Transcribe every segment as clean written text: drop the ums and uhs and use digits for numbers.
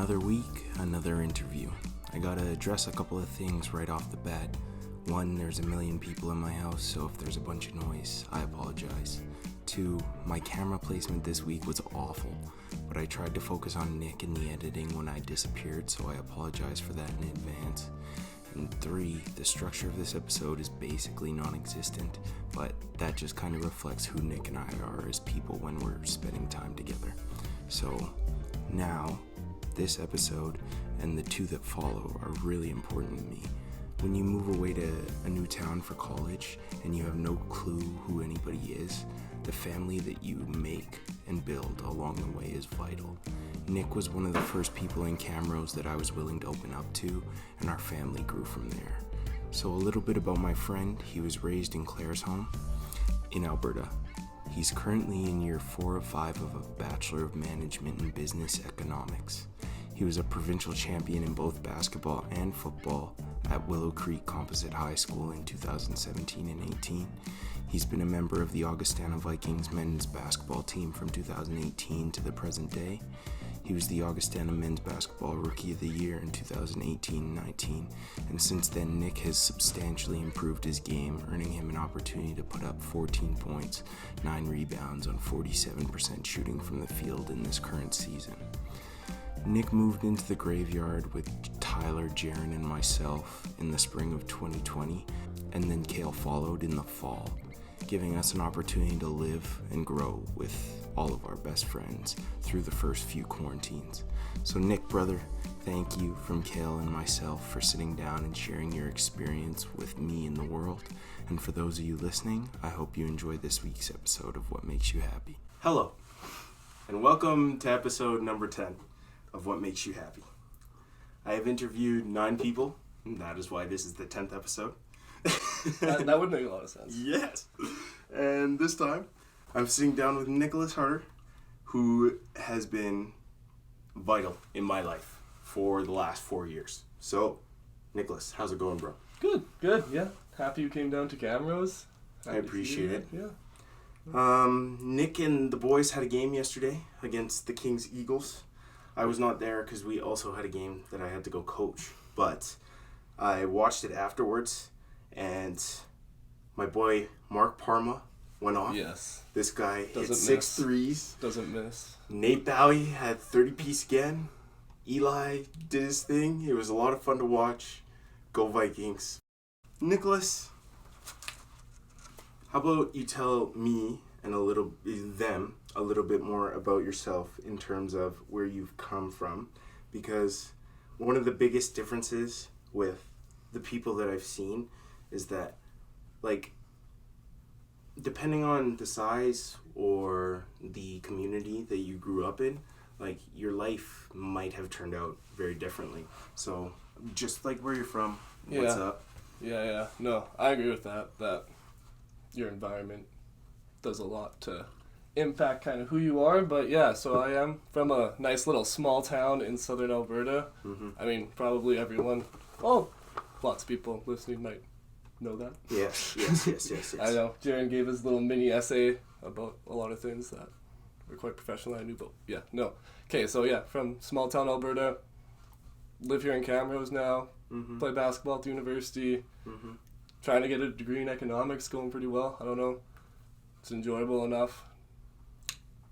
Another week, another interview. I gotta address a couple of things right off the bat. One, there's a million people in my house, so if there's a bunch of noise, I apologize. Two, my camera placement this week was awful, but I tried to focus on Nick in the editing when I disappeared, so I apologize for that in advance. And three, the structure of this episode is basically non-existent, but that just kind of reflects who Nick and I are as people when we're spending time together. So now, this episode and the two that follow are really important to me. When you move away to a new town for college and you have no clue who anybody is, the family that you make and build along the way is vital. Nick was one of the first people in Camrose that I was willing to open up to, and our family grew from there. So a little bit about my friend. He was raised in Clare's home in Alberta. He's currently in year 4 of 5 of a Bachelor of Management in Business Economics. He was a provincial champion in both basketball and football at Willow Creek Composite High School in 2017 and 18. He's been a member of the Augustana Vikings men's basketball team from 2018 to the present day. He was the Augustana Men's Basketball Rookie of the Year in 2018-19, and since then Nick has substantially improved his game, earning him an opportunity to put up 14 points, 9 rebounds on 47% shooting from the field in this current season. Nick moved into the graveyard with Tyler, Jaron, and myself in the spring of 2020, and then Cale followed in the fall, giving us an opportunity to live and grow with all of our best friends through the first few quarantines. So Nick, brother, thank you from Cale and myself for sitting down and sharing your experience with me in the world. And for those of you listening, I hope you enjoy this week's episode of What Makes You Happy. Hello, and welcome to episode number 10 of What Makes You Happy. I have interviewed 9 people, and that is why this is the 10th episode. that would make a lot of sense. Yes. And this time, I'm sitting down with Nic Harder, who has been vital in my life for the last 4 years. So, Nicholas, how's it going, bro? Good, yeah. Happy you came down to Camrose. I appreciate it. Yeah. Nick and the boys had a game yesterday against the Kings Eagles. I was not there because we also had a game that I had to go coach, but I watched it afterwards, and my boy Mark Parma went off. Yes. This guy hit Doesn't 6 miss. threes. Doesn't miss. Nate Bowie had 30-piece again. Eli did his thing. It was a lot of fun to watch. Go Vikings. Nicholas, how about you tell me and them a little bit more about yourself in terms of where you've come from, because one of the biggest differences with the people that I've seen is that, like, depending on the size or the community that you grew up in, like, your life might have turned out very differently. So just like where you're from, what's up? Yeah. No, I agree with that your environment does a lot to impact kind of who you are. But yeah, so I am from a nice little small town in southern Alberta. Mm-hmm. I mean, probably everyone, lots of people listening might know that. Yes. I know. Jaron gave his little mini essay about a lot of things that were quite professional. I knew, but yeah, no. Okay, so yeah, from small town Alberta, live here in Camrose now, play basketball at the university, trying to get a degree in economics, going pretty well. I don't know. It's enjoyable enough.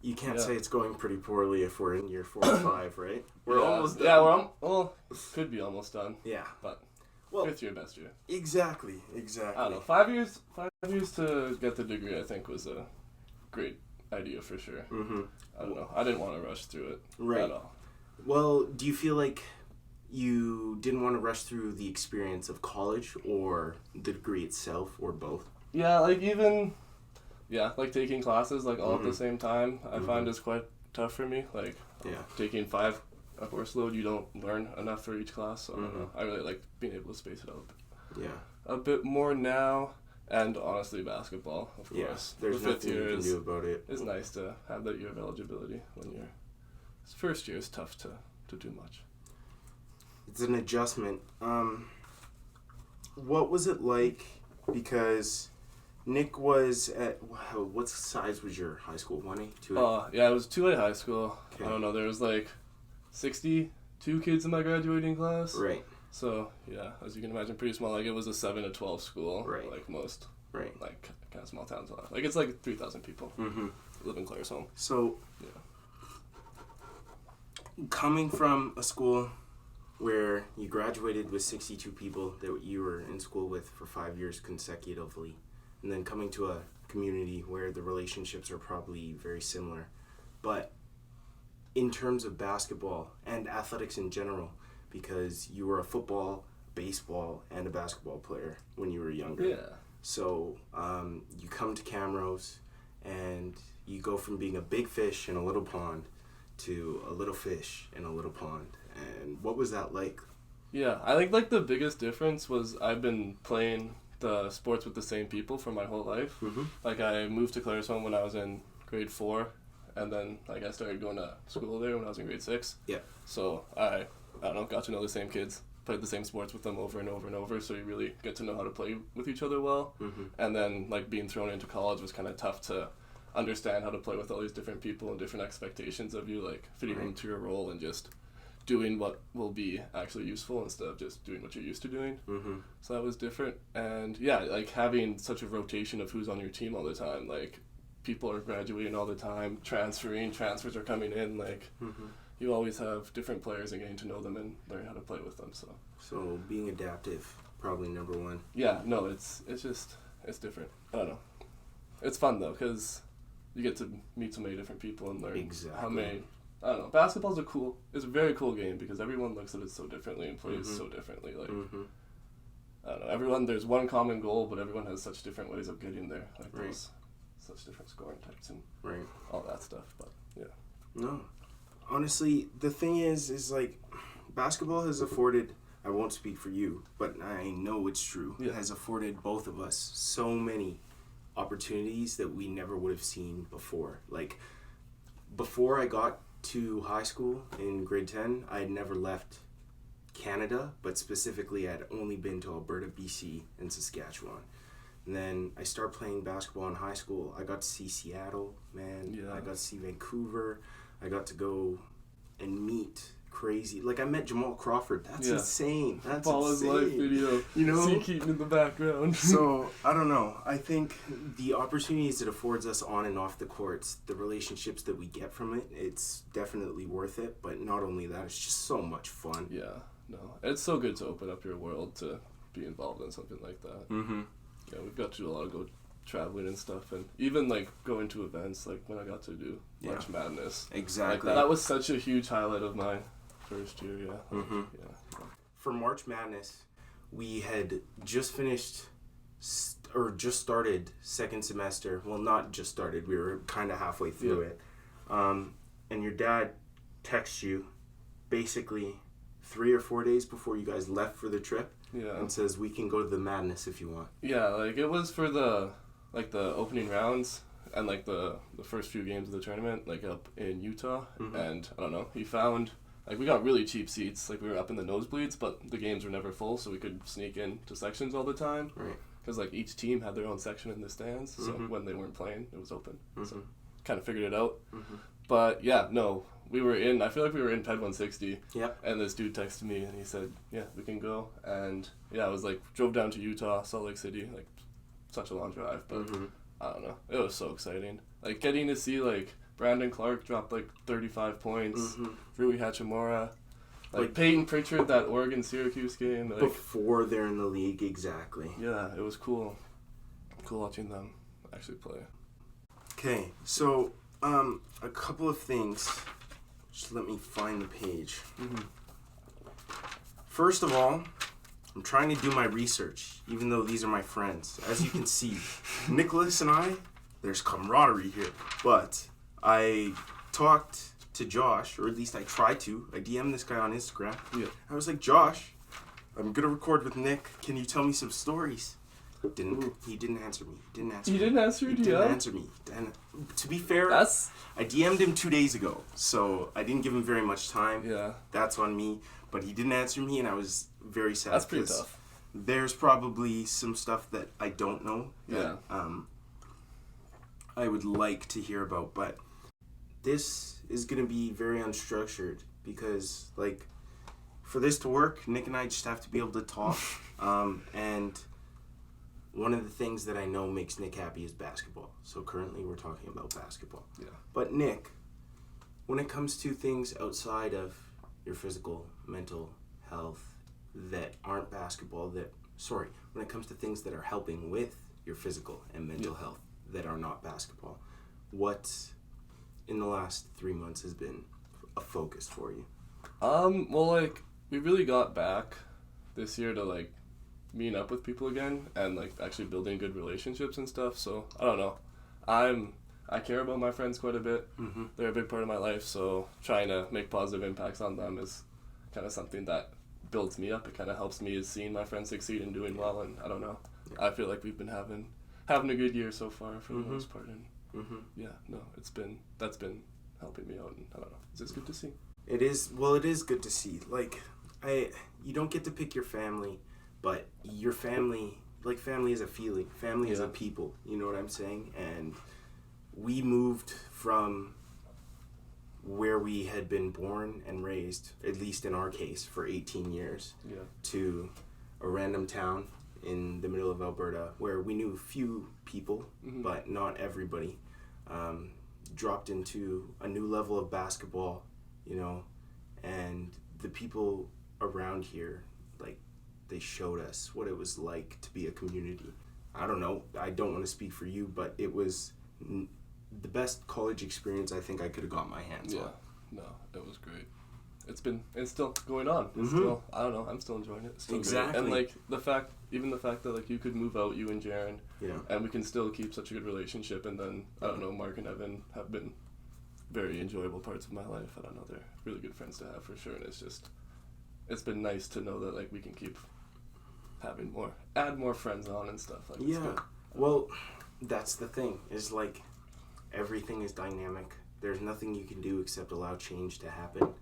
You can't say it's going pretty poorly if we're in year 4 or 5, right? We're almost done. Yeah, could be almost done. Yeah. But 5th year, best year. Exactly. I don't know. 5 years to get the degree, I think, was a great idea for sure. Mm-hmm. I don't know. I didn't want to rush through it at all. Well, do you feel like you didn't want to rush through the experience of college or the degree itself, or both? Yeah, like taking classes all at the same time, I find is quite tough for me. Taking 5 a course load, you don't learn enough for each class. So I don't know. I really like being able to space it out a bit more now. And honestly, basketball, of course. There's nothing you can do about it. It's nice to have that year of eligibility when your first year is tough to do much. It's an adjustment. What was it like? Because Nick was at, what size was your high school? 1A? 2A? Yeah, it was 2A high school. Okay. I don't know, there was 60 2 kids in my graduating class. Right. So, yeah, as you can imagine, pretty small. Like, it was a 7 to 12 school. Right. Like most. Right. Like, kind of small towns. Like, it's like 3,000 people live in Claresholm. So, yeah. Coming from a school where you graduated with 62 people that you were in school with for 5 years consecutively, and then coming to a community where the relationships are probably very similar, but in terms of basketball and athletics in general, because you were a football, baseball, and a basketball player when you were younger. Yeah. So you come to Camrose, and you go from being a big fish in a little pond to a little fish in a little pond. And what was that like? Yeah, I think like the biggest difference was I've been playing the sports with the same people for my whole life. Like I moved to Claresholm when I was in grade 4, and then like I started going to school there when I was in grade 6. Yeah. So I don't know, got to know the same kids, played the same sports with them over and over and over, so you really get to know how to play with each other well. And then like being thrown into college was kind of tough to understand how to play with all these different people and different expectations of you, like fitting into your role and just doing what will be actually useful instead of just doing what you're used to doing. So that was different. And yeah, like having such a rotation of who's on your team all the time, like people are graduating all the time, transfers are coming in, like you always have different players and getting to know them and learn how to play with them. So being adaptive, probably number one. Yeah, no, it's different. I don't know. It's fun though, because you get to meet so many different people and learn how many. I don't know. Basketball's it's a very cool game because everyone looks at it so differently and plays so differently. Like, I don't know. There's one common goal, but everyone has such different ways of getting there. Like, there's such different scoring types and all that stuff. But, yeah. No. Honestly, the thing is like, basketball has afforded, I won't speak for you, but I know it's true, has afforded both of us so many opportunities that we never would have seen before. Like, before I got to high school in grade 10, I had never left Canada, but specifically I'd only been to Alberta, BC, and Saskatchewan. And then I started playing basketball in high school. I got to see Seattle, man. Yeah. I got to see Vancouver. I got to go and meet crazy. Like, I met Jamal Crawford. That's insane. That's Ball insane. Life video. You know? See Keaton in the background. So, I don't know. I think the opportunities it affords us on and off the courts, the relationships that we get from it, it's definitely worth it. But not only that, it's just so much fun. Yeah. No. It's so good to open up your world to be involved in something like that. Yeah, we've got to do a lot of traveling and stuff, and even like going to events, like when I got to do March Madness. Exactly. Like, that was such a huge highlight of my first year. For March Madness, we had just finished or just started second semester. Well, not just started. We were kind of halfway through it. And your dad texts you basically 3 or 4 days before you guys left for the trip. And says, we can go to the Madness if you want. Yeah, like it was for the opening rounds and like the first few games of the tournament, like up in Utah. And I don't know, he found, like, we got really cheap seats. Like, we were up in the nosebleeds, but the games were never full, so we could sneak into sections all the time. Right. Because like each team had their own section in the stands, so when they weren't playing, it was open. So kind of figured it out. But yeah, no. I feel like we were in Ped 160. Yep. And this dude texted me and he said, yeah, we can go. And yeah, I was like, drove down to Utah, Salt Lake City, like such a long drive, but I don't know. It was so exciting. Like getting to see like Brandon Clark drop like 35 points, Rui Hachimura, like Peyton Pritchard, that Oregon-Syracuse game. Like, before they're in the league, exactly. Yeah, it was cool. Cool watching them actually play. Okay, so a couple of things. Just let me find the page. First of all, I'm trying to do my research, even though these are my friends. As you can see, Nicholas and I, there's camaraderie here. But I talked to Josh, or at least I tried to. I DM'd this guy on Instagram. Yeah. I was like, Josh, I'm going to record with Nick. Can you tell me some stories? He didn't answer me. He didn't answer me. And to be fair, I DM'd him 2 days ago, so I didn't give him very much time. Yeah. That's on me. But he didn't answer me, and I was very sad. That's pretty tough. There's probably some stuff that I don't know that I would like to hear about, but this is going to be very unstructured because, like, for this to work, Nick and I just have to be able to talk. And one of the things that I know makes Nick happy is basketball. So currently we're talking about basketball. Yeah. But Nick, when it comes to things outside of your physical, mental health that aren't basketball, when it comes to things that are helping with your physical and mental health that are not basketball, what in the last 3 months has been a focus for you? Well, like, we really got back this year to, like, meeting up with people again and, like, actually building good relationships and stuff. So, I don't know. I care about my friends quite a bit. Mm-hmm. They're a big part of my life, so trying to make positive impacts on them is kind of something that builds me up. It kind of helps me is seeing my friends succeed and doing well, and I don't know. Yeah. I feel like we've been having a good year so far for the most part, and that's been helping me out, and I don't know. It's just good to see. It is good to see. Like, you don't get to pick your family, but your family, like, family is a feeling. Family is a people, you know what I'm saying? And we moved from where we had been born and raised, at least in our case, for 18 years, to a random town in the middle of Alberta where we knew few people, but not everybody. Dropped into a new level of basketball, you know, and the people around here, like, they showed us what it was like to be a community. I don't know, I don't want to speak for you, but it was the best college experience I think I could have got my hands on. No, it was great. It's still going on. It's still, I don't know, I'm still enjoying it. It's still exactly. Great. And, like, the fact that, like, you could move out, you and Jaren, and we can still keep such a good relationship, and then, I don't know, Mark and Evan have been very enjoyable parts of my life. I don't know, they're really good friends to have for sure, and it's been nice to know that, like, we can keep having add more friends on and stuff. Like, it's good. Well, that's the thing, is, like, everything is dynamic. There's nothing you can do except allow change to happen.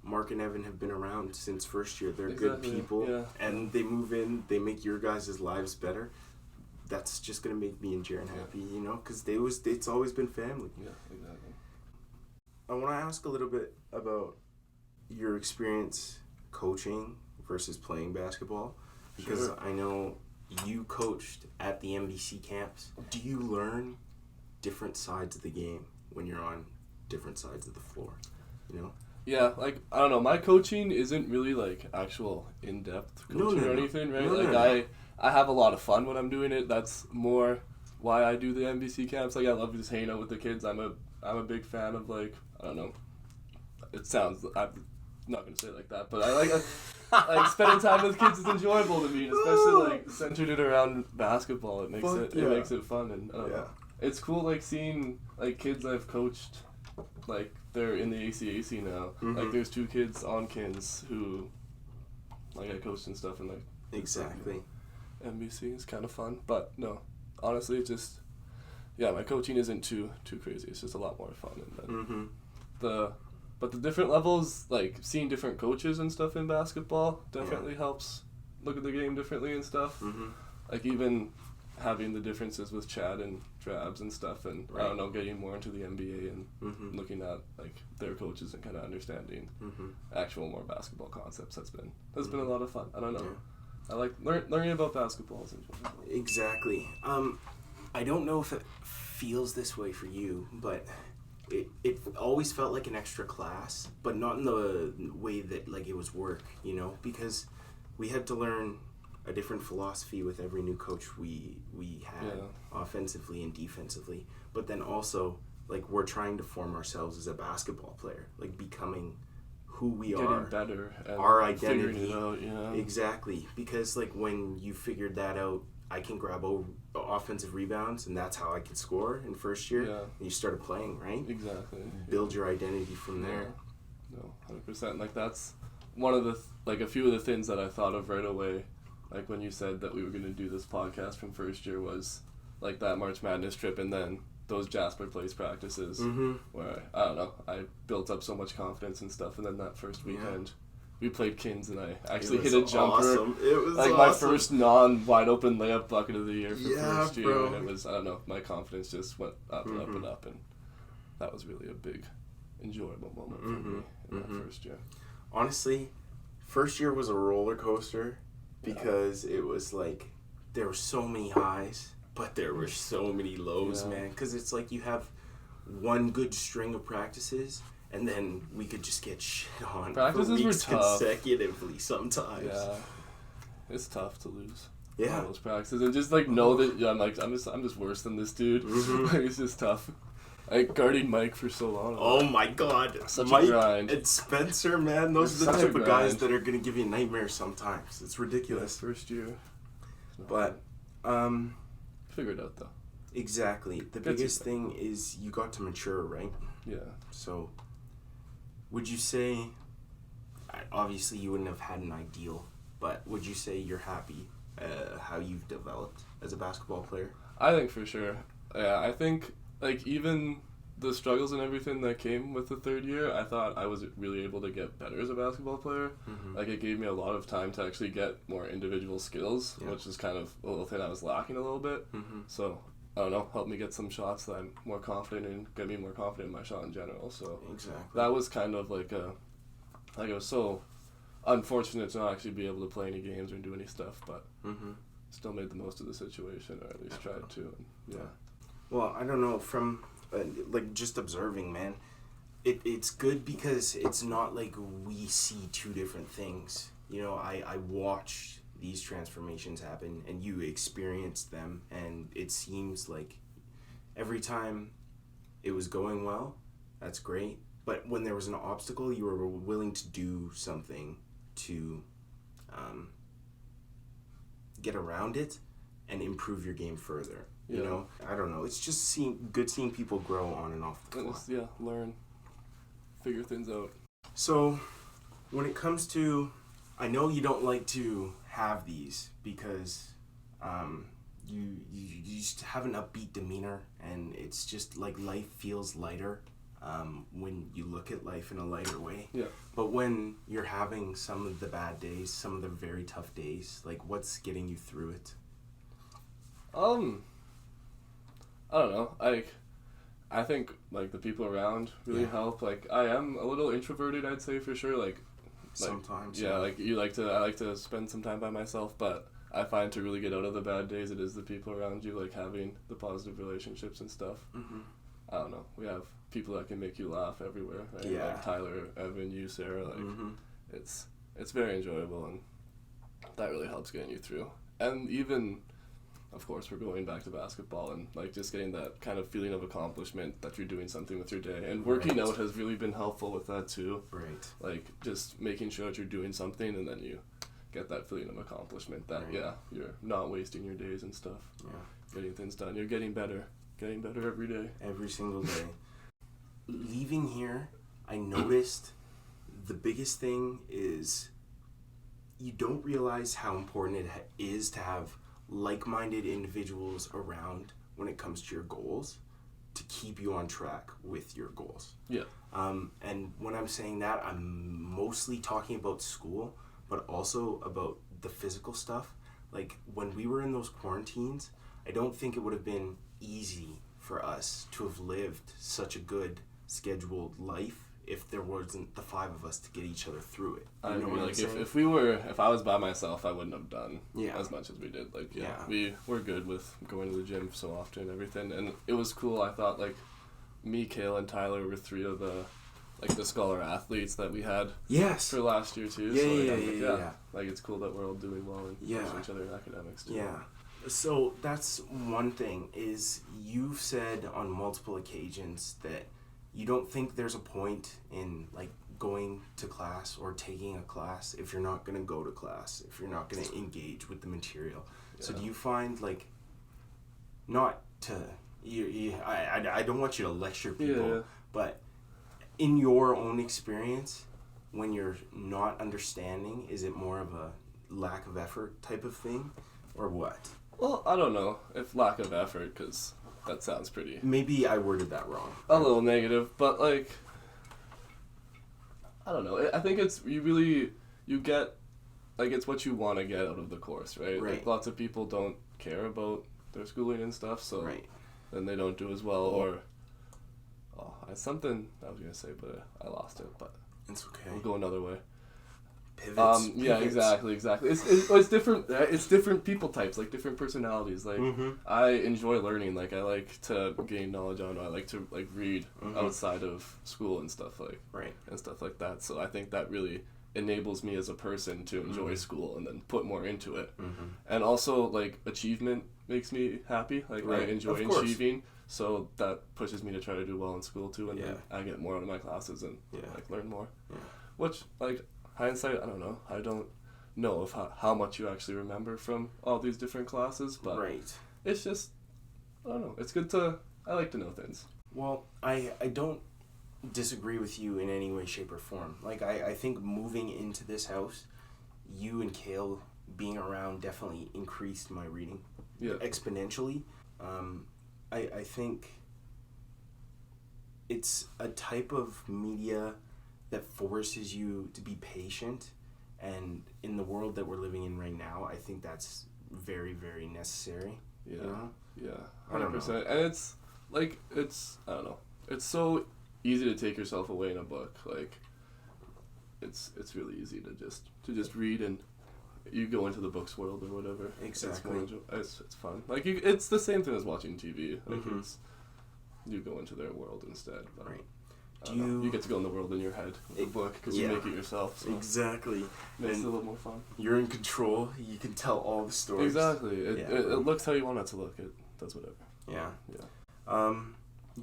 Mark and Evan have been around since first year. They're good people, and they move in, they make your guys' lives better. That's just going to make me and Jaren happy, you know, because it's always been family. Yeah, exactly. I want to ask a little bit about your experience coaching versus playing basketball, because I know you coached at the MBC camps. Do you learn different sides of the game when you're on different sides of the floor, you know? Yeah, like, I don't know, my coaching isn't really, like, actual in-depth coaching or anything, right? I have a lot of fun when I'm doing it. That's more why I do the NBC camps. Like, I love just hanging out with the kids. I'm a big fan of, like, I don't know, I'm not going to say it like that, but I like spending time with kids is enjoyable to me, and especially, like, centered it around basketball. It makes it fun, and I don't know. It's cool, like, seeing, like, kids I've coached, like, they're in the ACAC now. Like, there's 2 kids on Kins who, like, I coached and stuff, and, like, exactly. NBC is kind of fun, but no, honestly, it's just, my coaching isn't too crazy. It's just a lot more fun, and then but the different levels, like, seeing different coaches and stuff in basketball definitely helps look at the game differently and stuff. Like, even having the differences with Chad and Drabs and stuff, and I don't know, getting more into the NBA and looking at, like, their coaches and kind of understanding actual more basketball concepts. That's been a lot of fun. I don't know. I like learning about basketball is enjoyable. Exactly. I don't know if it feels this way for you, but it always felt like an extra class, but not in the way that, like, it was work, you know, because we had to learn a different philosophy with every new coach we had, offensively and defensively. But then also, like, we're trying to form ourselves as a basketball player, like, becoming who we are. Getting better. And our identity. Figuring it out, yeah. Exactly. Because, like, when you figured that out, I can grab offensive rebounds, and that's how I could score in first year. Yeah. And you started playing, right? Exactly. Build your identity from there. No, 100%. Like, that's one of the, like, a few of the things that I thought of right away. Like, when you said that we were going to do this podcast from first year was, like, that March Madness trip, and then those Jasper Place practices where, I don't know, I built up so much confidence and stuff, and then that first weekend, we played Kins, and I actually hit a jumper. Awesome. It was like, awesome. My first non-wide-open layup bucket of the year for first year, bro. and it was, I don't know, my confidence just went up and up and up, and that was really a big, enjoyable moment for me in that first year. Honestly, First year was a roller coaster because it was like there were so many highs, but there were so many lows, man. Because it's like you have one good string of practices, and then we could just get shit on Practices for weeks were tough. consecutively sometimes. Yeah, it's tough to lose. Yeah, those practices and just like know that I'm just worse than this dude. Mm-hmm. Like, it's just tough. I guarded Mike for so long. Oh my God, Such Mike a grind. and Spencer, man, those are the Such a type of guys grind. that are gonna give you nightmares sometimes. It's ridiculous. First year. But Figure it out though. exactly. The biggest thing is you got to mature, right? Yeah. So, would you say, obviously you wouldn't have had an ideal, but would you say you're happy how you've developed as a basketball player? I think for sure. Yeah, I think like even the struggles and everything that came with the third year, I thought I was really able to get better as a basketball player. Mm-hmm. Like it gave me a lot of time to actually get more individual skills, which is kind of a little thing I was lacking a little bit. Mm-hmm. So I don't know, helped me get some shots that I'm more confident in, get me more confident in my shot in general. So Exactly. that was kind of like it was so unfortunate to not actually be able to play any games or do any stuff, but Mm-hmm. still made the most of the situation, or at least tried to. And, yeah. Well, I don't know, from like just observing, man, it's good because it's not like we see two different things. You know, I watched these transformations happen and you experienced them, and it seems like every time it was going well, that's great, but when there was an obstacle, you were willing to do something to get around it and improve your game further. You know, I don't know. It's just seeing people grow on and off the floor. Learn, figure things out. So, when it comes to, I know you don't like to have these because you just have an upbeat demeanor, and it's just like life feels lighter when you look at life in a lighter way. Yeah. But when you're having some of the bad days, some of the very tough days, like what's getting you through it? I don't know. I think like the people around really help. Like I am a little introverted, I'd say for sure. Like Sometimes. yeah, like I like to spend some time by myself, but I find to really get out of the bad days, it is the people around you, like having the positive relationships and stuff. Mm-hmm. I don't know. We have people that can make you laugh everywhere. Right? Yeah. Like Tyler, Evan, you, Sarah. Like Mm-hmm. it's very enjoyable, and that really helps getting you through. And even, of course, we're going back to basketball, and like just getting that kind of feeling of accomplishment that you're doing something with your day. And working out has really been helpful with that too. Right. Like just making sure that you're doing something, and then you get that feeling of accomplishment that you're not wasting your days and stuff. Yeah. Getting things done. You're getting better every day. Every single day. Leaving here, I noticed the biggest thing is you don't realize how important it is to have like-minded individuals around when it comes to your goals to keep you on track with your goals. Yeah. And when I'm saying that, I'm mostly talking about school, but also about the physical stuff. Like when we were in those quarantines, I don't think it would have been easy for us to have lived such a good scheduled life if there wasn't the five of us to get each other through it. I know agree. what Like I'm saying? if I was by myself, I wouldn't have done as much as we did. Like we're good with going to the gym so often and everything, and it was cool. I thought like me, Cale, and Tyler were three of the scholar athletes that we had for last year too. Yeah. Like it's cool that we're all doing well and pushing each other in academics too. Yeah. So that's one thing is you've said on multiple occasions that you don't think there's a point in like going to class or taking a class if you're not going to go to class, if you're not going to engage with the material. Yeah. So do you find like not to I don't want you to lecture people, but in your own experience, when you're not understanding, is it more of a lack of effort type of thing or what? Well, I don't know if lack of effort, because that sounds pretty... Maybe I worded that wrong. A little negative, but like... I don't know. I think it's... You get... Like, it's what you want to get out of the course, right? Like, lots of people don't care about their schooling and stuff, so then they don't do as well, or... Oh, it's something I was going to say, but I lost it, but... It's okay. We'll go another way. pivots. Yeah, exactly. It's different. It's different people types, like different personalities. Like I enjoy learning. Like I like to gain knowledge on. I like to like read outside of school and stuff and stuff like that. So I think that really enables me as a person to enjoy school and then put more into it. And also like achievement makes me happy. Like I enjoy achieving. So that pushes me to try to do well in school too, and then I get more out of my classes and like learn more. Which like hindsight, I don't know. I don't know of how much you actually remember from all these different classes, but it's just I don't know. It's good to I like to know things. Well, I don't disagree with you in any way, shape, or form. Like I think moving into this house, you and Cale being around definitely increased my reading exponentially. I think it's a type of media that forces you to be patient, and in the world that we're living in right now, I think that's very, very necessary. Yeah, you know? Yeah, 100%. And it's like I don't know. It's so easy to take yourself away in a book. Like it's really easy to just read and you go into the book's world or whatever. Exactly. It's fun. Like it's the same thing as watching TV. Like you go into their world instead. But you get to go in the world in your head with the book because you make it yourself. So exactly. Makes it a little more fun. You're in control. You can tell all the stories. Exactly. It looks how you want it to look. It does whatever. Yeah.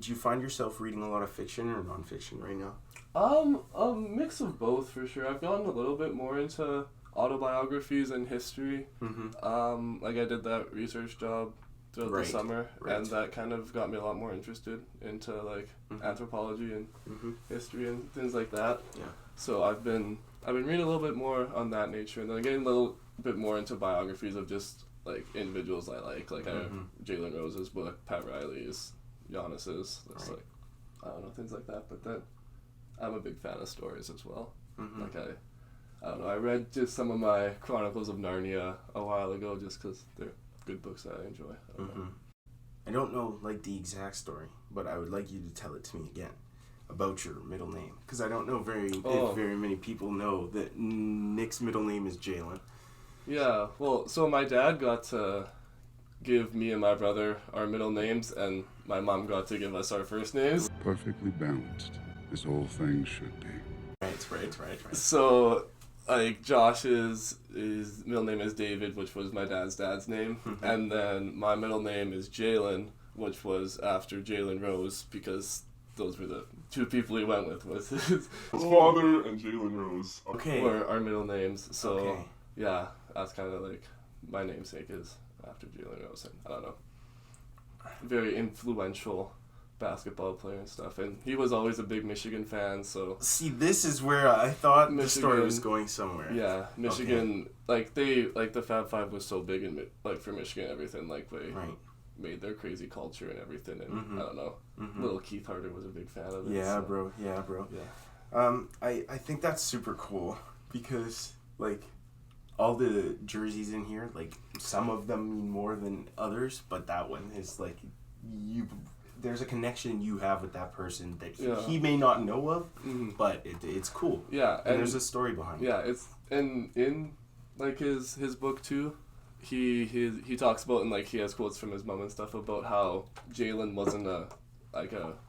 Do you find yourself reading a lot of fiction or nonfiction right now? A mix of both for sure. I've gotten a little bit more into autobiographies and history. Like I did that research job throughout the summer, and that kind of got me a lot more interested into like anthropology and history and things like that. Yeah. So I've been reading a little bit more on that nature, and then getting a little bit more into biographies of just like individuals I like. I have Jalen Rose's book, Pat Riley's, Giannis's. That's like I don't know, things like that. But then I'm a big fan of stories as well. Like I don't know. I read just some of my Chronicles of Narnia a while ago just because they're good books that I enjoy. I don't know like the exact story, but I would like you to tell it to me again about your middle name, because I don't know if very many people know that Nic's middle name is Jalen. Yeah. Well, so my dad got to give me and my brother our middle names, and my mom got to give us our first names. Perfectly balanced, as all things should be. Right. So, like, Josh's middle name is David, which was my dad's name. And then my middle name is Jalen, which was after Jalen Rose, because those were the two people he went with. Was his father and Jalen Rose. Were our middle names. So, yeah, that's kind of like my namesake is after Jalen Rose. And I don't know. Very influential basketball player and stuff, and he was always a big Michigan fan, so see, this is where I thought the story was going somewhere. Yeah, Michigan, like the Fab Five was so big in for Michigan, everything, like they made their crazy culture and everything, and I don't know, little Keith Harder was a big fan of it. Yeah, so. bro. I think that's super cool because like all the jerseys in here, like some of them mean more than others, but that one is like there's a connection you have with that person that he may not know of, but it's cool. Yeah, and there's a story behind it. Yeah, it's in like his book too. He talks about, and like he has quotes from his mom and stuff about how Jalen wasn't a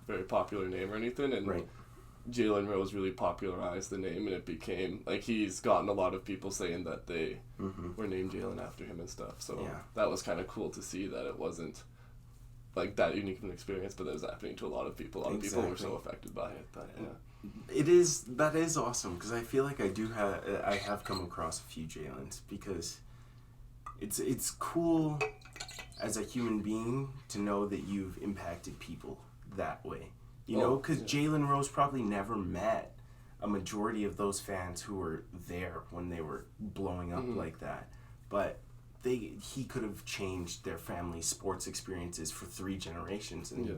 very popular name or anything, and Jalen Rose really popularized the name, and it became like he's gotten a lot of people saying that they were named Jalen after him and stuff. So that was kind of cool to see that it wasn't like that unique of an experience, but that was happening to a lot of people. A lot of people were so affected by it. But, that is awesome, because I feel like I have come across a few Jalens, because it's cool as a human being to know that you've impacted people that way. You know, because Jalen Rose probably never met a majority of those fans who were there when they were blowing up like that, but he could have changed their family's sports experiences for 3 generations, and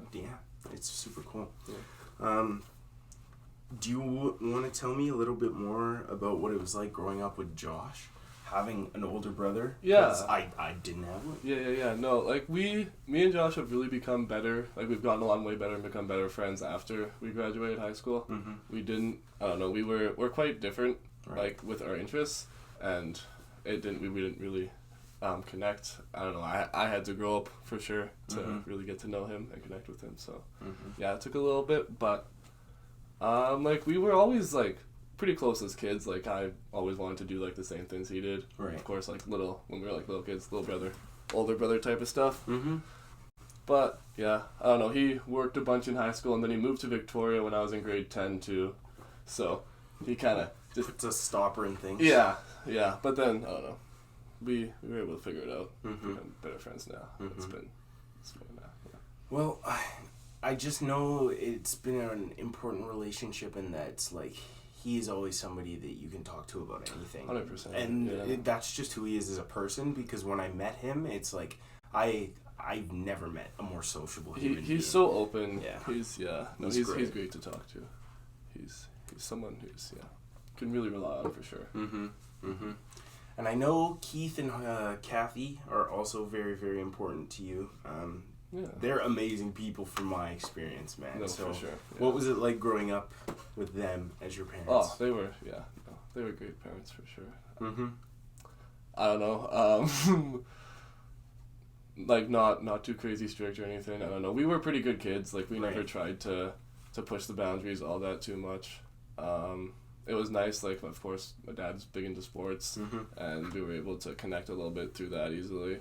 it's super cool. Do you want to tell me a little bit more about what it was like growing up with Josh, having an older brother? Yeah, I didn't have one. Yeah. No, like me and Josh have really become better. Like we've gotten a long way better and become better friends after we graduated high school. We didn't. I don't know. We're quite different like with our interests, and we didn't really connect. I don't know. I had to grow up for sure to really get to know him and connect with him. So yeah, it took a little bit, but like we were always like pretty close as kids. Like I always wanted to do like the same things he did. Right. Of course, like when we were like little kids, little brother, older brother type of stuff. But yeah, I don't know. He worked a bunch in high school, and then he moved to Victoria when I was in grade 10 too. So he kind of just puts a stopper in things. Yeah. But then I don't know. We were able to figure it out. We're better friends now. It's been now. Yeah. Well, I just know it's been an important relationship in that it's like he is always somebody that you can talk to about anything. 100%. And that's just who he is as a person, because when I met him, it's like I've never met a more sociable human being. He's so open. Yeah. He's great to talk to. He's someone who's can really rely on for sure. And I know Keith and Kathy are also very, very important to you. They're amazing people from my experience, man. No, so for sure. Yeah. What was it like growing up with them as your parents? Oh, they were great parents for sure. I don't know. Like not too crazy strict or anything. I don't know. We were pretty good kids. Like we never tried to push the boundaries all that too much. It was nice. Like of course my dad's big into sports, and we were able to connect a little bit through that easily.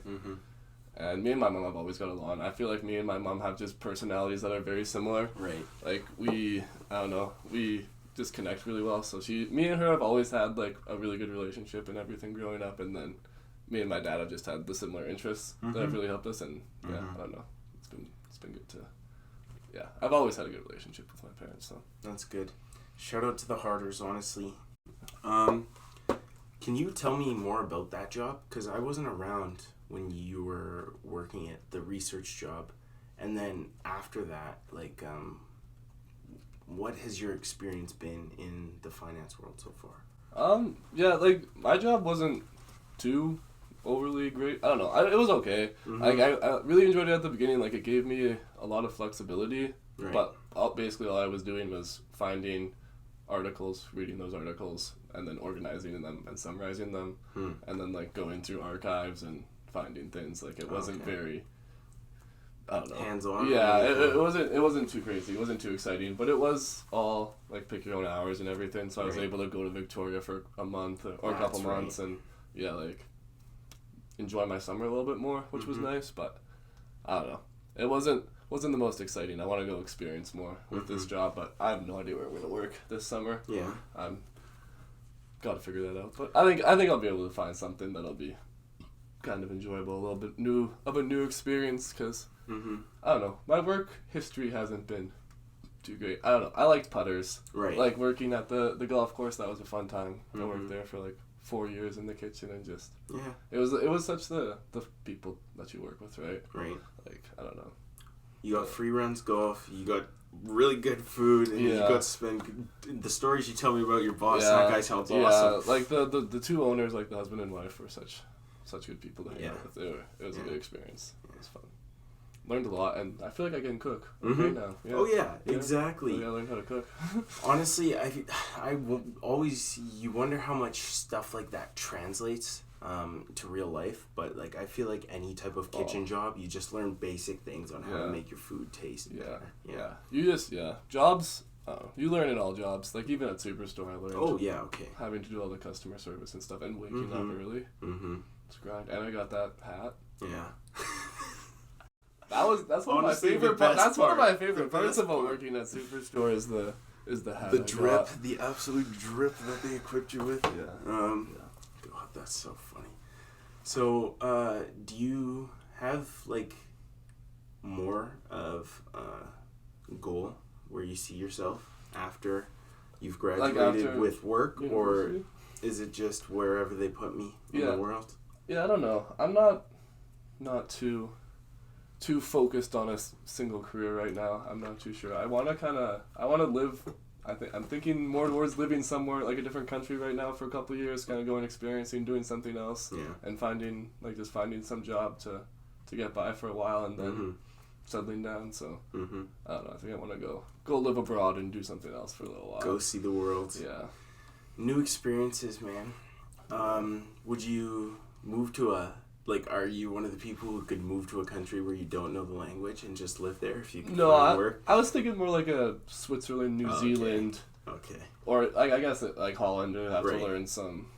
And me and my mom have always got along. I feel like me and my mom have just personalities that are very similar. Right. Like we just connect really well. So me and her have always had like a really good relationship and everything growing up, and then me and my dad have just had the similar interests that have really helped us. And I don't know, it's been good to. Yeah, I've always had a good relationship with my parents. So that's good. Shout out to the Harders, honestly. Can you tell me more about that job? Because I wasn't around when you were working at the research job, and then after that, like, what has your experience been in the finance world so far? Yeah, like my job wasn't too overly great. I don't know. It was okay. Like I really enjoyed it at the beginning. Like it gave me a lot of flexibility. Right. But basically all I was doing was finding articles, reading those articles, and then organizing them and summarizing them, and then like going through archives and finding things. Like it wasn't very, I don't know, hands-on. Yeah, it wasn't too crazy. It wasn't too exciting, but it was all like pick your own hours and everything. So I was able to go to Victoria for a month or a couple months, and like enjoy my summer a little bit more, which was nice. But I don't know, it wasn't the most exciting. I want to go experience more with this job, but I have no idea where I'm going to work this summer. Yeah, I'm got to figure that out. But I think I'll be able to find something that'll be kind of enjoyable, a little bit of a new experience, because I don't know, my work history hasn't been too great. I don't know, I liked putters. Right. Like working at the golf course, that was a fun time. I worked there for like 4 years in the kitchen, and just it was such the people that you work with, right? Like I don't know, you got free runs golf, you got really good food, and you got to spend the stories you tell me about your boss. That guy sounds awesome. Like the two owners, like the husband and wife, were such good people to hang out with. It was a good experience. It was fun. Learned a lot, and I feel like I can cook right now. Yeah. Oh yeah, exactly. I learned how to cook. Honestly, I always, you wonder how much stuff like that translates to real life, but like I feel like any type of kitchen job, you just learn basic things on how to make your food taste better. You just jobs. You learn in all jobs. Like even at Superstore, I learned. Having to do all the customer service and stuff, and waking up early. It's grind, and I got that hat. Yeah. That's one Honestly, of my favorite. That's one of my favorite parts about working at Superstore is the hat. The drip, the absolute drip that they equipped you with. Yeah. God, that's so funny. So, do you have like more of a goal where you see yourself after you've graduated with work, or is it just wherever they put me in the world? Yeah, I don't know. I'm not too focused on a single career right now. I'm not too sure. I want to live. I'm thinking more towards living somewhere like a different country right now for a couple of years, kind of going experiencing, doing something else, and finding some job to get by for a while, and then settling down. So I don't know. I think I want to go live abroad and do something else for a little while. Go see the world. Yeah. New experiences, man. Would you move to are you one of the people who could move to a country where you don't know the language and just live there if you could find work? I was thinking more like a Switzerland, New Zealand. Okay. Or I guess like Holland would have to learn some.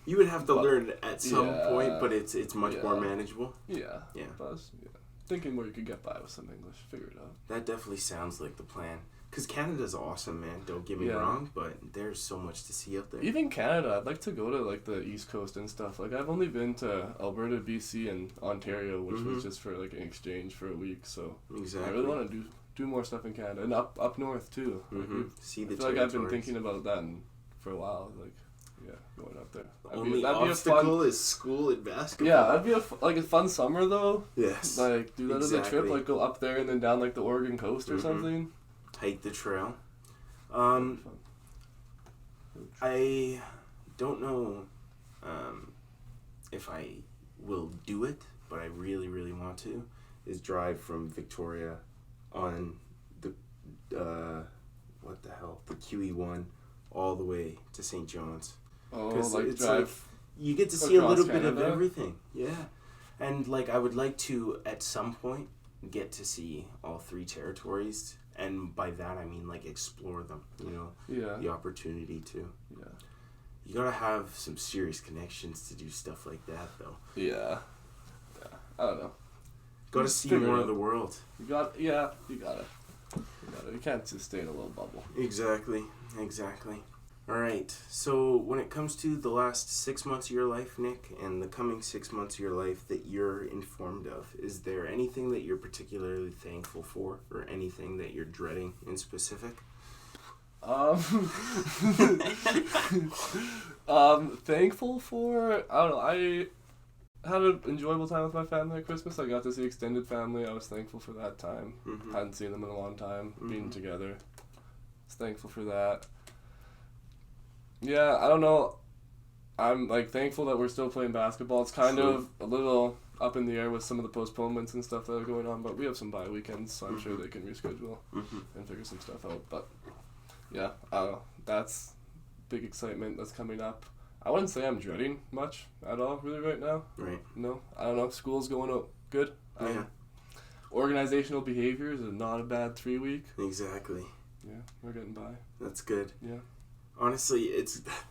You would have to learn at some point, but it's much more manageable. Yeah. Yeah. But I was thinking where you could get by with some English, figure it out. That definitely sounds like the plan. Because Canada's awesome, man. Don't get me wrong, but there's so much to see out there. Even Canada, I'd like to go to like the East Coast and stuff. Like I've only been to Alberta, BC, and Ontario, which was just for like an exchange for a week. So I really want to do more stuff in Canada and up north too. See the I feel like I've been thinking about that for a while. Like going up there. Only obstacle is school and basketball. Yeah, that'd be a fun summer though. Yes. Like do that as a trip, like go up there and then down like the Oregon coast or something. Hike the trail. I don't know if I will do it, but I really, really want to, is drive from Victoria on the, the QE1 all the way to St. John's. Oh, like drive. You get to see a little bit of everything. Yeah. And I would like to, at some point, get to see all 3 territories. And by that I mean explore them, the opportunity to. Yeah. You gotta have some serious connections to do stuff like that, though. Yeah. I don't know. Gotta see more of the world. You gotta. You can't just stay in a little bubble. Exactly. All right. So when it comes to the last 6 months of your life, Nick, and the coming 6 months of your life that you're informed of, is there anything that you're particularly thankful for, or anything that you're dreading in specific? Thankful for, I don't know, I had an enjoyable time with my family at Christmas. I got to see extended family. I was thankful for that time. Hadn't seen them in a long time, being together. I was thankful for that. Yeah, I don't know. I'm thankful that we're still playing basketball. It's kind of a little up in the air with some of the postponements and stuff that are going on, but we have some bye weekends, so I'm sure they can reschedule and figure some stuff out. But yeah, I don't know. That's big excitement that's coming up. I wouldn't say I'm dreading much at all really right now. Right. No, I don't know. School's going good. Yeah. Organizational behaviors is not a bad 3 week. Exactly. Yeah, we're getting by. That's good. Yeah. Honestly,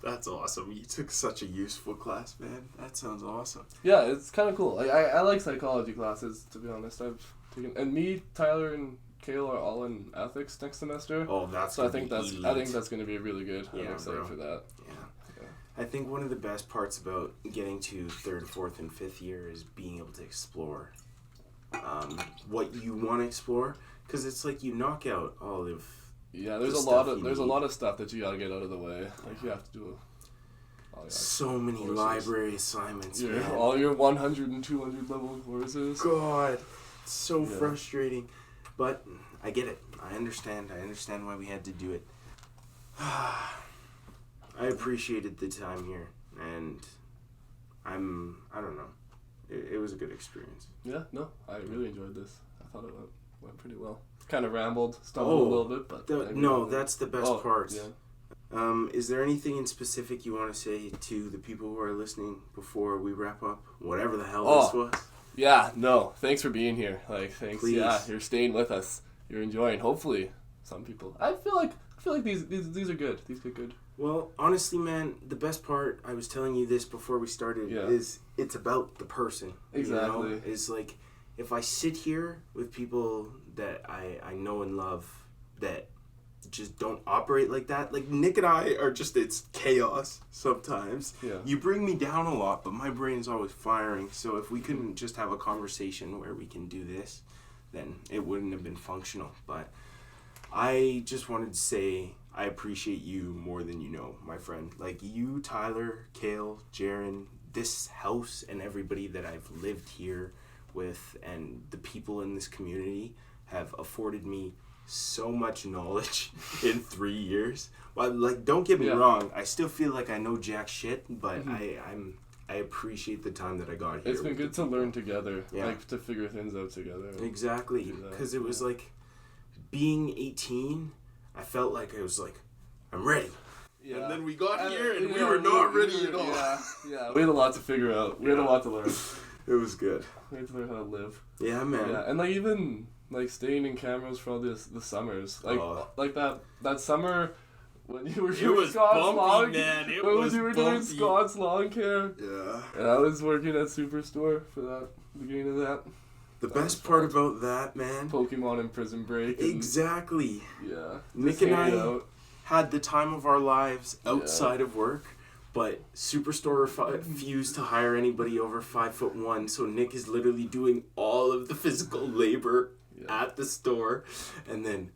that's awesome. You took such a useful class, man. That sounds awesome. Yeah, it's kind of cool. I like psychology classes, to be honest. I've taken, and me, Tyler, and Cale are all in ethics next semester. Oh, that's so I think that's going to be really good. Yeah, I'm excited for that. Yeah. I think one of the best parts about getting to 3rd, 4th, and 5th year is being able to explore what you want to explore, because it's you knock out all of. Yeah, there's a lot of stuff that you gotta get out of the way. You have to do so many courses. Library assignments, man. All your 100 and 200 level courses. God, it's so frustrating. But I get it. I understand why we had to do it. I appreciated the time here, and I don't know. It was a good experience. Yeah, no, I really enjoyed this. I thought it went pretty well. Kind of rambled, stumbled a little bit, but... that's the best part. Yeah. Is there anything in specific you want to say to the people who are listening before we wrap up? Whatever the hell this was. Yeah, no, thanks for being here. Thanks. Please. Yeah, you're staying with us. You're enjoying. Hopefully, some people. I feel like these are good. These get good. Well, honestly, man, the best part, I was telling you this before we started, is it's about the person. Exactly. You know? Is if I sit here with people that I know and love that just don't operate like that, Nick and I are just, it's chaos sometimes. Yeah. You bring me down a lot, but my brain's always firing. So if we couldn't just have a conversation where we can do this, then it wouldn't have been functional. But I just wanted to say I appreciate you more than you know, my friend. You, Tyler, Cale, Jaron, this house, and everybody that I've lived here with, and the people in this community have afforded me so much knowledge in 3 years. Well, don't get me wrong, I still feel like I know jack shit, but I appreciate the time that I got here. It's been good to learn together, to figure things out together. Exactly, because it was being 18, I felt like I was I'm ready. Yeah. And then we got here and we yeah, were not ready at all. Yeah, we had a lot to figure out. We had a lot to learn. It was good. We had to learn how to live. Yeah, man. Yeah, and like even like staying in Camrose for all the summers, like that summer when you were doing Scott's lawn, man. It when was you were bumpy. doing Scott's lawn care. Yeah. And I was working at Superstore for that beginning of that. The best part about that, man. Pokemon and Prison Break. And, Exactly. Yeah. Nick and I had the time of our lives outside of work, but Superstore refused to hire anybody over 5'1", so Nick is literally doing all of the physical labor at the store. And then,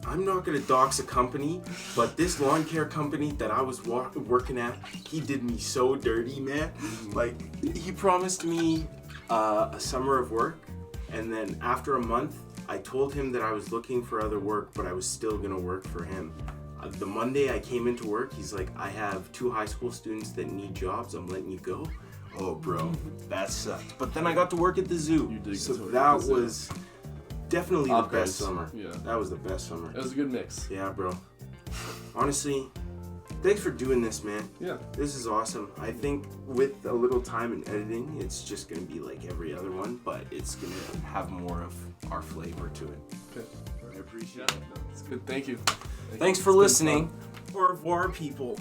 I'm not going to dox a company, but this lawn care company that I was working at, he did me so dirty, man. Like, he promised me a summer of work, and then after a month, I told him that I was looking for other work, but I was still going to work for him. The Monday I came into work, he's like, I have 2 high school students that need jobs. I'm letting you go. Oh, bro, that sucked. But then I got to work at the zoo. You did so get to work that at the zoo. was definitely the best summer. Yeah. That was the best summer. It was a good mix. Yeah, bro. Honestly, thanks for doing this, man. Yeah. This is awesome. I think with a little time and editing, it's just going to be like every other one, but it's going to have more of our flavor to it. Okay. I appreciate it. It's good. Thank you. Thanks for listening. Au revoir, people.